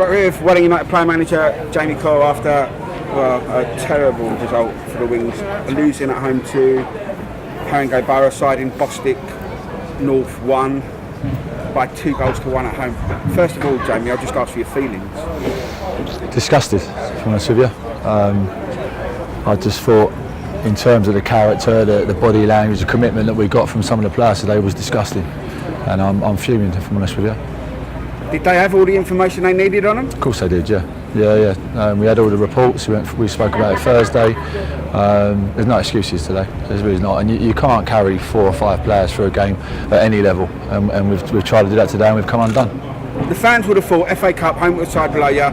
But with Welling United player manager Jamie Coyle after a terrible result for the Wings, losing at home to Haringey Borough side in Bostik North 1 by 2-1 at home. First of all, Jamie, I'll just ask for your feelings. Disgusted, to be honest with you. I just thought, in terms of the character, the body language, the commitment that we got from some of the players today was disgusting, and I'm fuming, if I'm honest with you. Did they have all the information they needed on them? Of course they did, yeah. We had all the reports. We spoke about it Thursday. There's no excuses today. There's really not, and you can't carry 4 or 5 players through a game at any level, and we've tried to do that today, and we've come undone. The fans would have thought FA Cup, home with the side below you.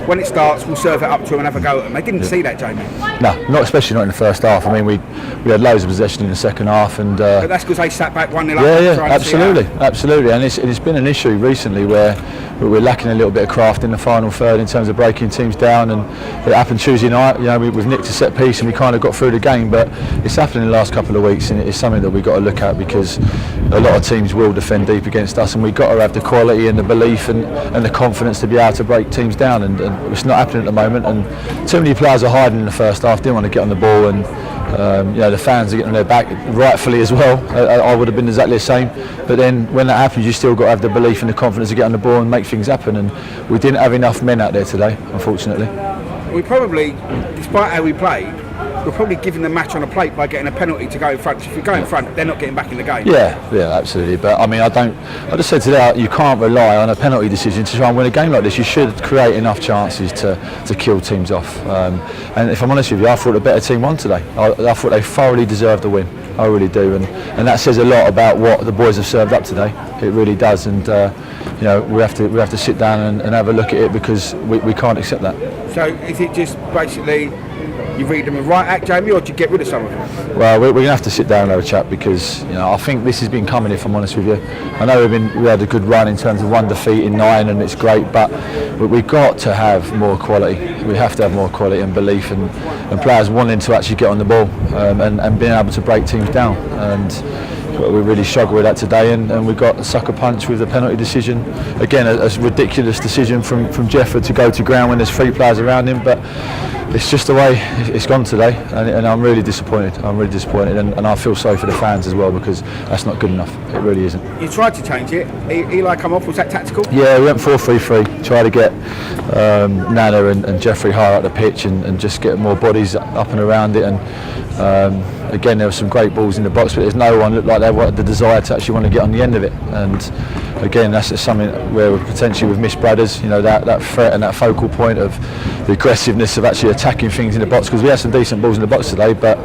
When it starts, we'll serve it up to them and have a go at them. They didn't see that, Jamie. No, not especially not in the first half. I mean, we had loads of possession in the second half, and but that's because they sat back 1-0 up. Yeah, absolutely. And it's been an issue recently where we're lacking a little bit of craft in the final third in terms of breaking teams down. And it happened Tuesday night. We've nicked a set piece and we kind of got through the game, but it's happened in the last couple of weeks, and it's something that we've got to look at, because a lot of teams will defend deep against us, and we've got to have the quality and the belief and the confidence to be able to break teams down, and it's not happening at the moment. And too many players are hiding in the first half, didn't want to get on the ball, and the fans are getting on their back, rightfully as well. I would have been exactly the same, but then when that happens, you still got to have the belief and the confidence to get on the ball and make things happen, and we didn't have enough men out there today, unfortunately. We probably, despite how we played, we're probably giving the match on a plate by getting a penalty to go in front. If you go in front, they're not getting back in the game. Yeah, absolutely. But I mean, I just said today, you can't rely on a penalty decision to try and win a game like this. You should create enough chances to kill teams off. And if I'm honest with you, I thought the better team won today. I thought they thoroughly deserved the win. I really do, and that says a lot about what the boys have served up today. It really does, and we have to sit down and have a look at it, because we can't accept that. So is it just basically you read them the right act, Jamie, or do you get rid of some of them? Well, we're going to have to sit down and have a chat, because I think this has been coming, if I'm honest with you. I know we had a good run in terms of 1 defeat in 9, and it's great, but we've got to have more quality. We have to have more quality and belief, and players wanting to actually get on the ball and being able to break teams down. And we really struggled with that today, and we got a sucker punch with the penalty decision. Again, a ridiculous decision from Jefford to go to ground when there's 3 players around him, but it's just the way it's gone today, and I'm really disappointed. And I feel sorry for the fans as well, because that's not good enough. It really isn't. You tried to change it. Eli come off. Was that tactical? Yeah, we went 4-3-3. Try to get Nana and Jeffrey higher up the pitch, and just get more bodies up and around it. And again, there were some great balls in the box, but there's no one looked like they had the desire to actually want to get on the end of it. And again, that's just something where potentially we've missed Bradders, that threat and that focal point of the aggressiveness of actually attacking things in the box, because we had some decent balls in the box today, but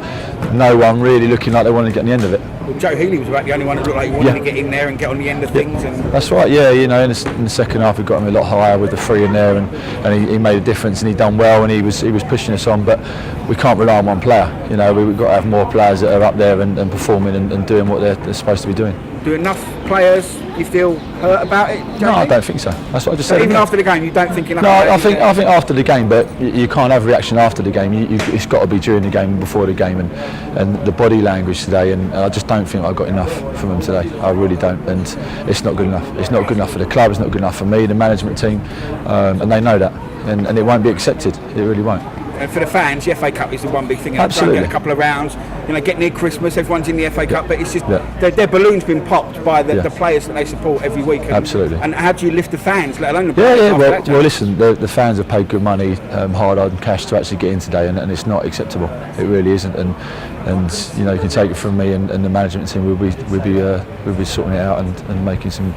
no one really looking like they wanted to get on the end of it. Well, Joe Healy was about the only one that looked like he wanted to get in there and get on the end of things. And that's right, in the second half we got him a lot higher with the 3 in there, and he made a difference, and he done well, and he was pushing us on, but we can't rely on one player. We've got to have more players that are up there and performing and doing what they're supposed to be doing. Do enough players you feel hurt about it, Jamie? No, I don't think so. That's what I just said. Even after the game, you don't think enough? No, I think after the game, but you can't have reaction after the game. It's got to be during the game and before the game, and the body language today. And I just don't think I got enough from them today. I really don't, and it's not good enough. It's not good enough for the club. It's not good enough for me, the management team, and they know that, and it won't be accepted. It really won't. And for the fans, the FA Cup is the one big thing. Absolutely. Get a couple of rounds, get near Christmas, everyone's in the FA Cup, but it's just their balloon's been popped by the players that they support every week. Absolutely. And how do you lift the fans, let alone the players? Well, listen, the fans have paid good money, hard-earned cash to actually get in today, and it's not acceptable. It really isn't. And you can take it from me and the management team. We'll be sorting it out and making some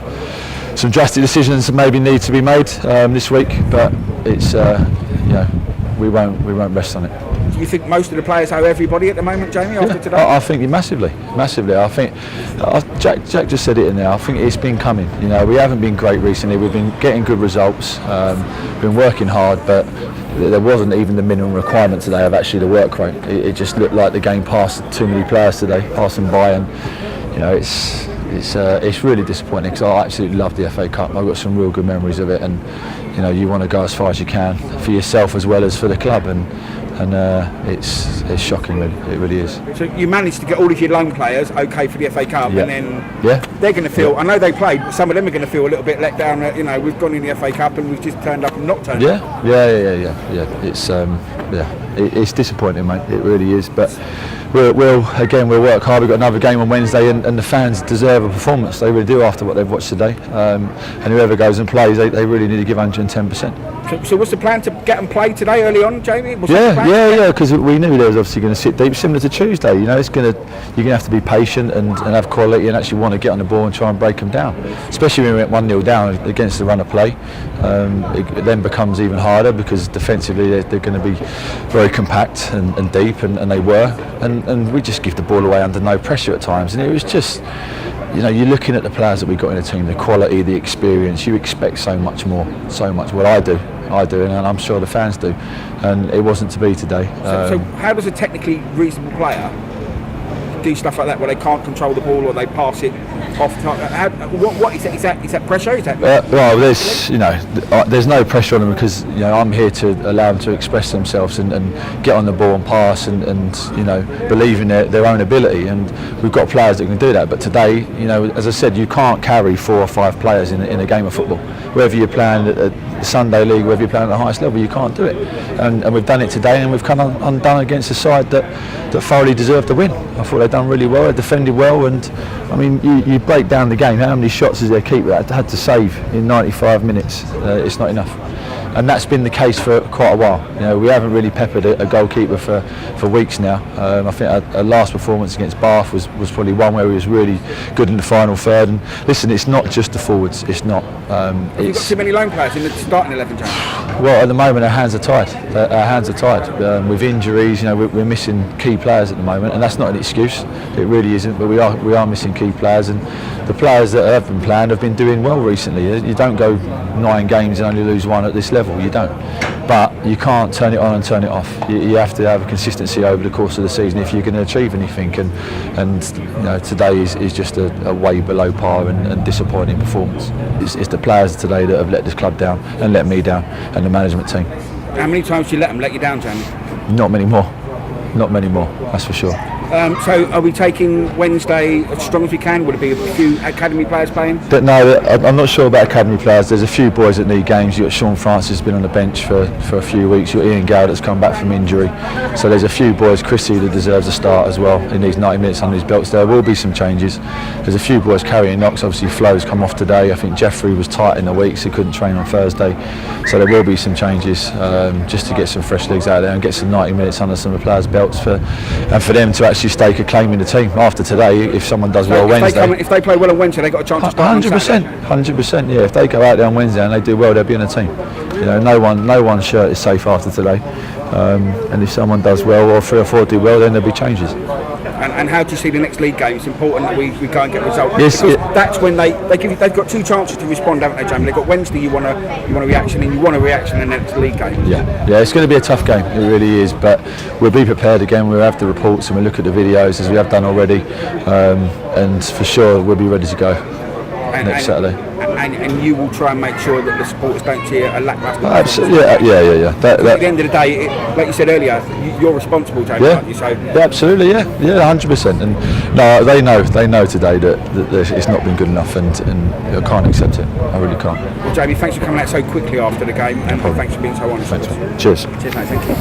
drastic decisions that maybe need to be made this week, but it's we won't rest on it. Do you think most of the players owe everybody at the moment, Jamie, after today? I think massively. I think Jack just said it in there. I think it's been coming. We haven't been great recently. We've been getting good results, been working hard, but there wasn't even the minimum requirement today of actually the work rate. It just looked like the game passed too many players today, passed them by, and it's really disappointing, because I absolutely love the FA Cup. I've got some real good memories of it, and you want to go as far as you can for yourself as well as for the club, and and it's shocking, really. It really is. So you managed to get all of your loan players okay for the FA Cup, Yeah. and then Yeah. they're going to feel. I know they played, but some of them are going to feel a little bit let down. That, we've gone in the FA Cup and we've just turned up and not turned up. Yeah. It's disappointing, mate. It really is. But we'll work hard. We've got another game on Wednesday, and the fans deserve a performance. They really do after what they've watched today. And whoever goes and plays, they really need to give 110%. So what's the plan to get and play today early on, Jamie? Yeah. Because we knew they was obviously going to sit deep, similar to Tuesday. You're going to have to be patient and have quality and actually want to get on the ball and try and break them down. Especially when we went 1-0 down against the run of play, it then becomes even harder because defensively they're going to be very compact and deep, and they were. And we just give the ball away under no pressure at times, and it was just. You're looking at the players that we've got in the team, the quality, the experience. You expect so much more. Well, I do, and I'm sure the fans do. And it wasn't to be today. So how does a technically reasonable player do stuff like that where they can't control the ball or they pass it off? What is that? Is that pressure? Is that? Well, there's no pressure on them because I'm here to allow them to express themselves and get on the ball and pass and believe in their own ability. And we've got players that can do that. But today, as I said, you can't carry 4 or 5 players in a game of football. Whether you're playing at the Sunday League, whether you're playing at the highest level, you can't do it. And we've done it today, and we've come undone against a side that thoroughly deserved the win. I thought they'd done really well, they defended well, and I mean, you break down the game, how many shots has their keeper had to save in 95 minutes? It's not enough. And that's been the case for quite a while. We haven't really peppered a goalkeeper for weeks now. I think our last performance against Bath was probably one where he was really good in the final third. And listen, it's not just the forwards. It's not. Have you got too many lone players in the starting 11, James? Well, at the moment our hands are tied. With injuries. We're missing key players at the moment, and that's not an excuse. It really isn't. But we are missing key players, and the players that have been playing have been doing well recently. You don't go 9 games and only lose 1 at this level. You don't. But you can't turn it on and turn it off. You have to have a consistency over the course of the season if you're going to achieve anything. And today is just a way below par and disappointing performance. It's the players today that have let this club down and let me down, and the management team. How many times do you let them let you down, Jamie? Not many more. That's for sure. So are we taking Wednesday as strong as we can? Would it be a few academy players playing? No, I'm not sure about academy players. There's a few boys that need games. You've got Sean Francis has been on the bench for a few weeks. You've got Ian Gale that's come back from injury. So there's a few boys. Chrissy that deserves a start as well. He needs 90 minutes under his belts. There will be some changes. There's a few boys carrying knocks. Obviously Flo's come off today. I think Jeffrey was tight in the week, so he couldn't train on Thursday. So there will be some changes just to get some fresh legs out there and get some 90 minutes under some of the players' belts and for them to actually stake a claim in the team after today. If someone does well Wednesday, if they play well on Wednesday, they got a chance to start. 100%. Yeah, if they go out there on Wednesday and they do well, they'll be in the team. No one's shirt is safe after today. And if someone does well or 3 or 4 do well, then there'll be changes. And how do you see the next league game? It's important that we go and get results. Yes, because that's when they've got 2 chances to respond, haven't they, Jamie? They've got Wednesday, you want a reaction, and you want a reaction in the next league game. Yeah, it's going to be a tough game. It really is, but we'll be prepared again. We'll have the reports and we'll look at the videos as we have done already, and for sure we'll be ready to go next Saturday. And you will try and make sure that the supporters don't see a lacklustre. Absolutely, yeah. At the end of the day, like you said earlier, you're responsible, Jamie, aren't you? So absolutely, 100%. And no, they know today that it's not been good enough, and I can't accept it. I really can't. Well, Jamie, thanks for coming out so quickly after the game, and thanks for being so honest. Thanks. Cheers. Cheers, mate. Thank you.